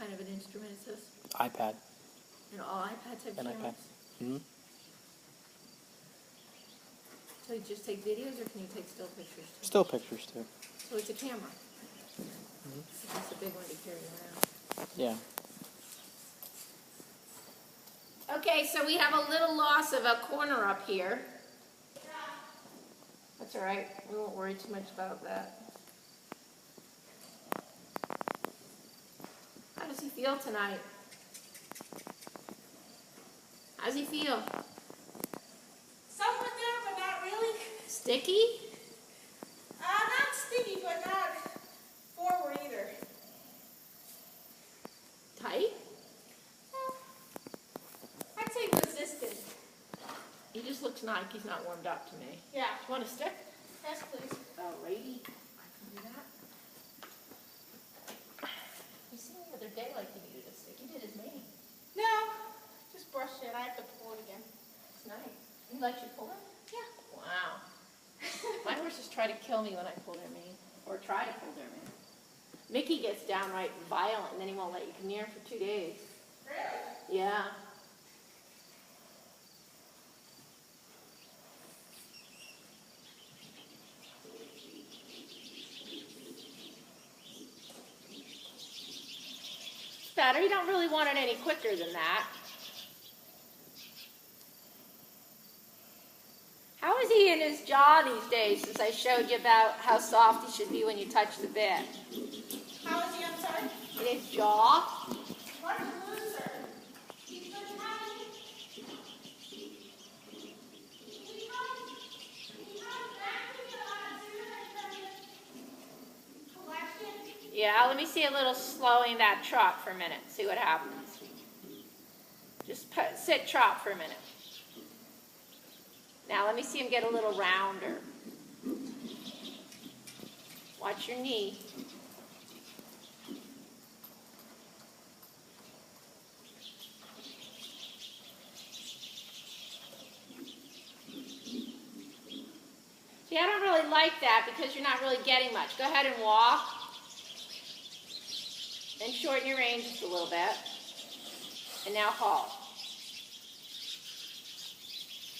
kind of an instrument is this? iPad. And all iPads have cameras? iPad. Mm-hmm. So you just take videos, or can you take still pictures too? Still pictures too. So it's a camera. Mm-hmm. That's a big one to carry around. Yeah. Okay, so we have a little loss of a corner up here. That's all right. We won't worry too much about that. How does he feel tonight? How's he feel? Somewhat there, but not really. Sticky? Not sticky, but not forward either. Tight? Well, I'd say resistant. He just looks like he's not warmed up to me. Yeah. Want a stick? Yes, please. Alrighty. I can do that. He seemed the other day like he needed a stick. He did his mane. No, just brushed it. I have to pull it again. It's nice. You let you pull him? Yeah. Wow. My horses try to kill me when I pull their mane, or try to pull their mane. Mickey gets downright violent, and then he won't let you come near him for 2 days. Really? Yeah. Better. You don't really want it any quicker than that. How is he in his jaw these days, since I showed you about how soft he should be when you touch the bit? How is he? I'm sorry? In his jaw? What a loser. He's so tiny. He comes back to get on collection. Yeah, let me see a little slowing that trot for a minute. See what happens. Just sit trot for a minute. Now let me see him get a little rounder. Watch your knee. See, I don't really like that because you're not really getting much. Go ahead and walk. And shorten your rein just a little bit. And now halt.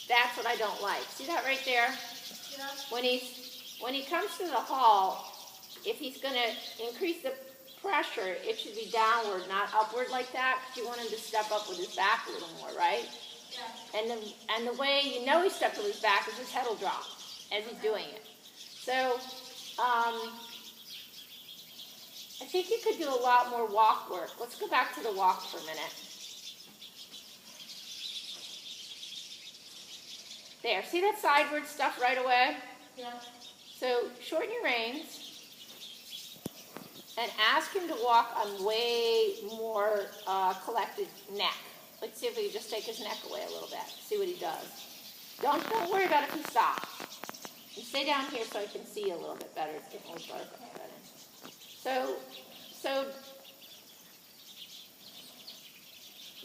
That's what I don't like. See that right there? Yeah. When he comes to the halt, if he's going to increase the pressure, it should be downward, not upward like that, because you want him to step up with his back a little more, right? Yeah. And the way you know he stepped with his back is his head will drop as he's doing it. So, I think you could do a lot more walk work. Let's go back to the walk for a minute. There, see that sideward stuff right away? Yeah. So shorten your reins and ask him to walk on way more collected neck. Let's see if we can just take his neck away a little bit. See what he does. Don't worry about if he stops. You stay down here so I can see you a little bit better. It's getting a little dark up there. So,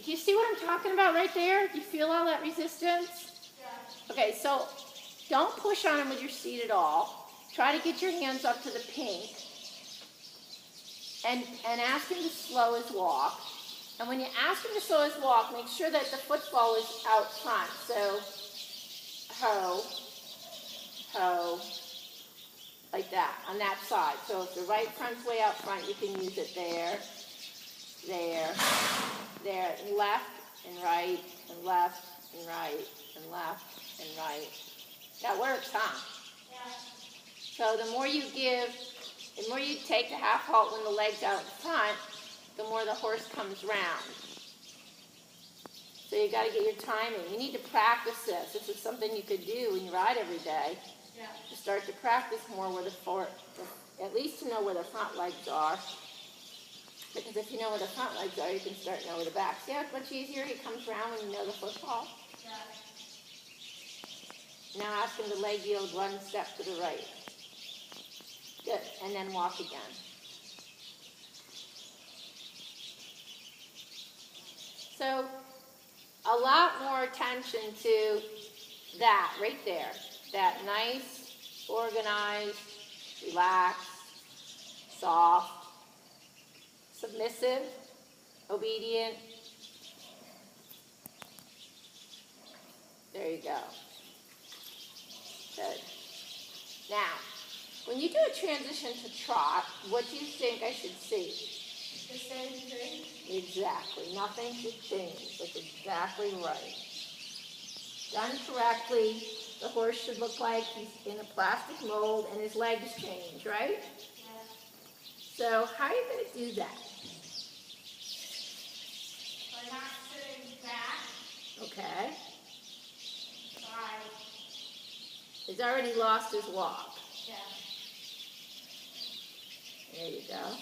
do you see what I'm talking about right there? Do you feel all that resistance? Yeah. Okay, so don't push on him with your seat at all. Try to get your hands up to the pink. And ask him to slow his walk. And when you ask him to slow his walk, make sure that the football is out front. So, ho, ho, like that, on that side. So if the right front's way out front, you can use it there, there, there, and left and right, and left and right, and left and right. That works, huh? Yeah. So the more you give, the more you take the half halt when the leg's out in front, the more the horse comes round. So you got to get your timing. You need to practice this. This is something you could do when you ride every day. Yeah. To start to practice more where at least to know where the front legs are. Because if you know where the front legs are, you can start to know where the back. See how it's much easier? He comes around when you know the football. Yeah. Now ask him to leg yield one step to the right. Good. And then walk again. So a lot more attention to that right there. That nice, organized, relaxed, soft, submissive, Obedient. There you go. Good. Now, when you do a transition to trot, what do you think I should see? The same thing. Exactly. Nothing should change. That's exactly right. Done correctly, the horse should look like he's in a plastic mold and his legs change, right? Yeah. So how are you going to do that? By not sitting back. Okay. By, He's already lost his walk. yeah. There you go.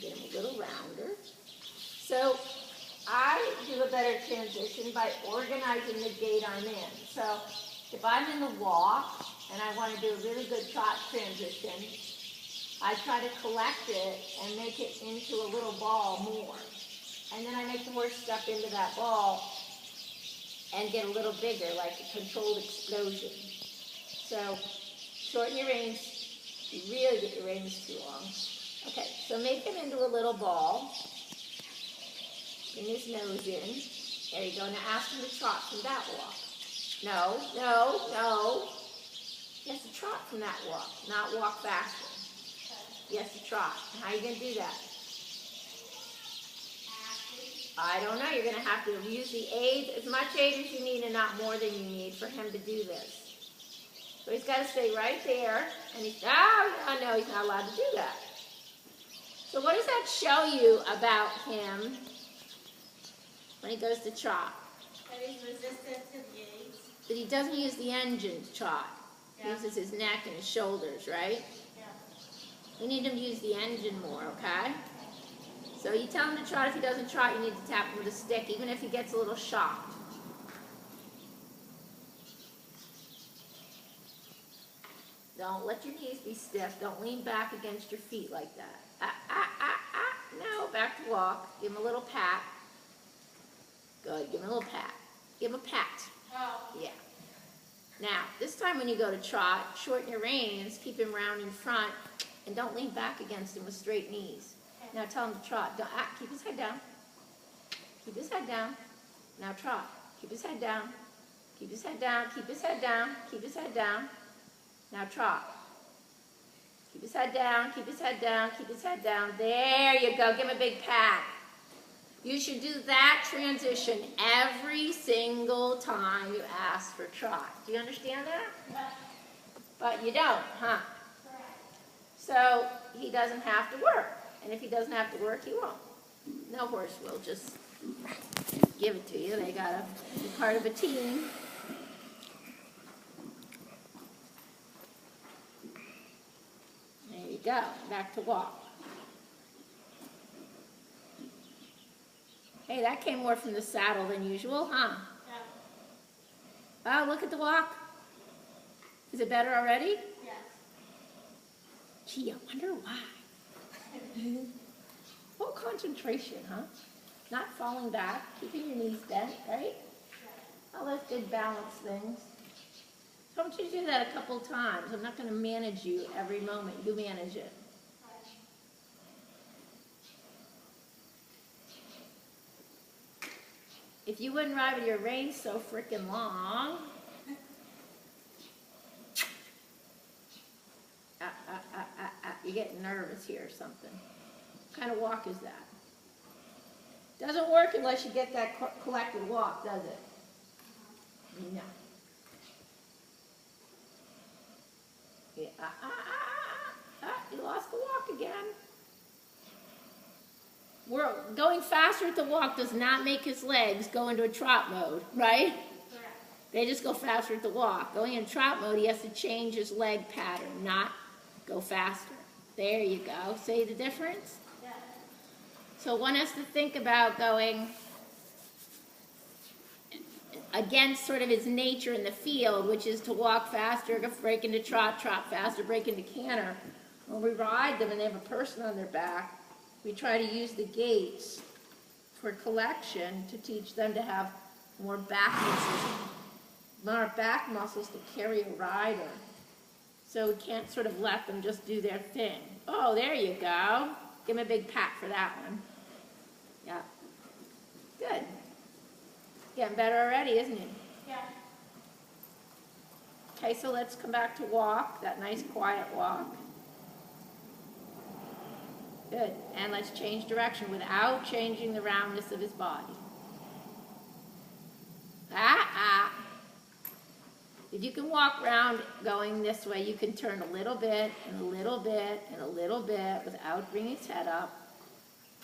Get him a little rounder. So I do a better transition by organizing the gait I'm in. So if I'm in the walk and I want to do a really good trot transition, I try to collect it and make it into a little ball more. And then I make the horse step into that ball and get a little bigger, like a controlled explosion. So shorten your reins. You really get your reins too long. Okay, so make him into a little ball. Bring his nose in. There you go. Now ask him to trot from that walk. No, no, no. He has to trot from that walk, not walk faster. He has to trot. How are you going to do that? I don't know. You're going to have to use the aid, as much aid as you need and not more than you need for him to do this. So he's got to stay right there. And he's, no, he's not allowed to do that. So what does that show you about him when he goes to trot? That he's resistant to the aids. That he doesn't use the engine to trot. He Yeah. uses his neck and his shoulders, right? Yeah. We need him to use the engine more, okay? So you tell him to trot. If he doesn't trot, you need to tap him with a stick, even if he gets a little shocked. Don't let your knees be stiff. Don't lean back against your feet like that. No, back to walk. Give him a little pat. Good, give him a little pat. Give him a pat. Oh. Yeah. Now, this time when you go to trot, shorten your reins, keep him round in front, and don't lean back against him with straight knees. Now tell him to trot. Don't, keep his head down. Keep his head down. Now trot. Keep his head down. Keep his head down. Keep his head down. Keep his head down. Now trot. Keep his head down. Keep his head down. Keep his head down. There you go. Give him a big pat. You should do that transition every single time you ask for trot. Do you understand that? Yeah. But you don't, huh? Correct. So he doesn't have to work. And if he doesn't have to work, he won't. No horse will just give it to you. They got to be part of a team. There you go. Back to walk. Hey, that came more from the saddle than usual, huh? Yeah. Oh, look at the walk. Is it better already? Yes. Gee, I wonder why. Full concentration, huh? Not falling back, keeping your knees bent, right? All those good balance things. So I want you to do that a couple times. I'm not going to manage you every moment. You manage it. If you wouldn't ride with your reins so freaking long. You're getting nervous here or something. What kind of walk is that? Doesn't work unless you get that collected walk, does it? No. Yeah. You lost the walk again. We're going faster at the walk does not make his legs go into a trot mode, right? Correct. They just go faster at the walk. Going in trot mode, he has to change his leg pattern, not go faster. There you go. See the difference? Yeah. So one has to think about going against sort of his nature in the field, which is to walk faster, break into trot, trot faster, break into canter. When we ride them and they have a person on their back, we try to use the gaits for collection to teach them to have more back muscles to carry a rider. So we can't sort of let them just do their thing. Oh, there you go. Give him a big pat for that one. Yeah. Good. Getting better already, isn't he? Yeah. Okay, so let's come back to walk, that nice quiet walk. Good. And let's change direction without changing the roundness of his body. If you can walk around going this way, you can turn a little bit and a little bit and a little bit without bringing his head up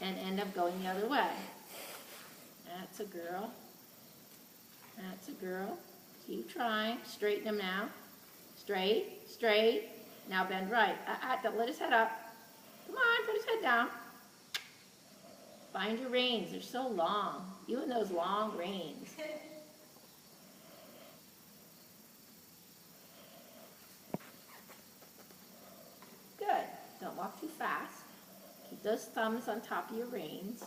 and end up going the other way. That's a girl. That's a girl. Keep trying. Straighten him now. Straight, straight. Now bend right. Don't let his head up. Come on, put his head down. Find your reins. They're so long. You and those long reins. Good. Don't walk too fast. Keep those thumbs on top of your reins.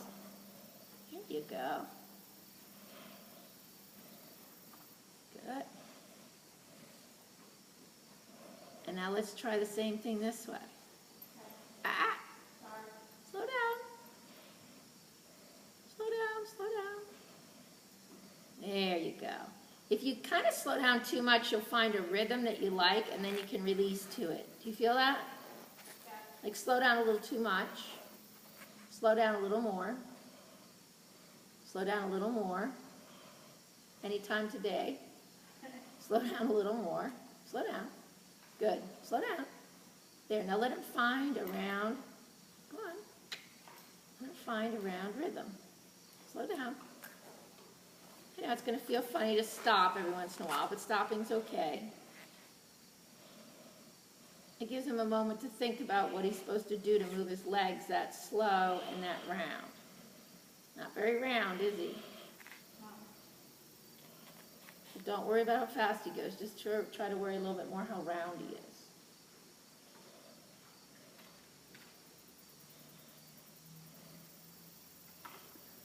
Here you go. Good. And now let's try the same thing this way. Slow down. Slow down, slow down. There you go. If you kind of slow down too much, you'll find a rhythm that you like, and then you can release to it. Do you feel that? Like slow down a little too much. Slow down a little more. Slow down a little more. Anytime today. Slow down a little more. Slow down. Good. Slow down. There. Now let him find a round. Come on. Let him find a round rhythm. Slow down. You know, it's going to feel funny to stop every once in a while, but stopping's okay. It gives him a moment to think about what he's supposed to do to move his legs that slow and that round. Not very round, is he? But don't worry about how fast he goes. Just try to worry a little bit more how round he is.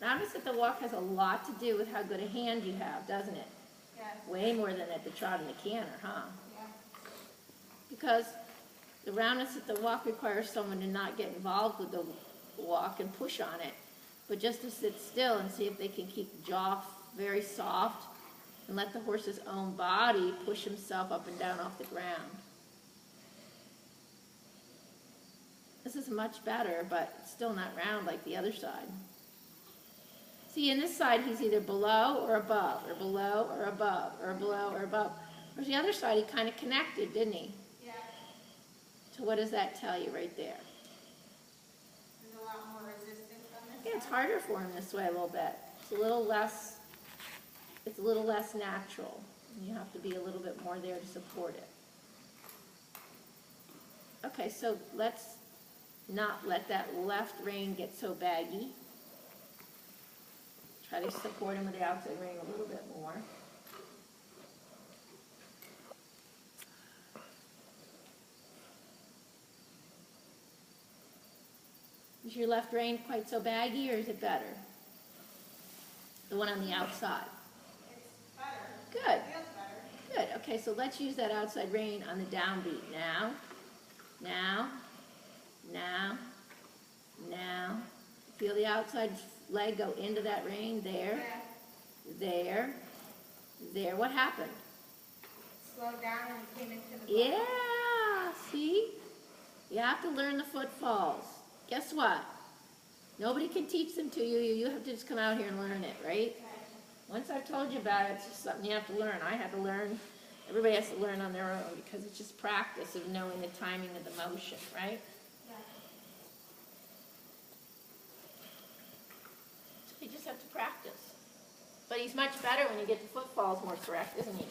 Roundness at the walk has a lot to do with how good a hand you have, doesn't it? Yes. Way more than at the trot and the canter, huh? Yeah. Because the roundness at the walk requires someone to not get involved with the walk and push on it, but just to sit still and see if they can keep the jaw very soft and let the horse's own body push himself up and down off the ground. This is much better, but it's still not round like the other side. See, in this side, he's either below or above, or below or above, or below or above. Whereas the other side, he kind of connected, didn't he? Yeah. So what does that tell you right there? There's a lot more resistance on this Yeah, it's side. harder for him this way a little bit. It's a little less natural. You have to be a little bit more there to support it. Okay, so let's not let that left rein get so baggy. Try to support him with the outside rein a little bit more. Is your left rein quite so baggy, or is it better? The one on the outside. It's better. Good. It feels better. Good. Okay, so let's use that outside rein on the downbeat. Now, now, now, now. Feel the outside leg go into that rein. There, there, there. What happened? Slowed down and it came into the Yeah, see? You have to learn the footfalls. Guess what? Nobody can teach them to you. You have to just come out here and learn it, right? Once I've told you about it, it's just something you have to learn. I had to learn. Everybody has to learn on their own because it's just practice of knowing the timing of the motion, right? Yeah. So you just have to practice. But he's much better when you get the footfalls more correct, isn't he?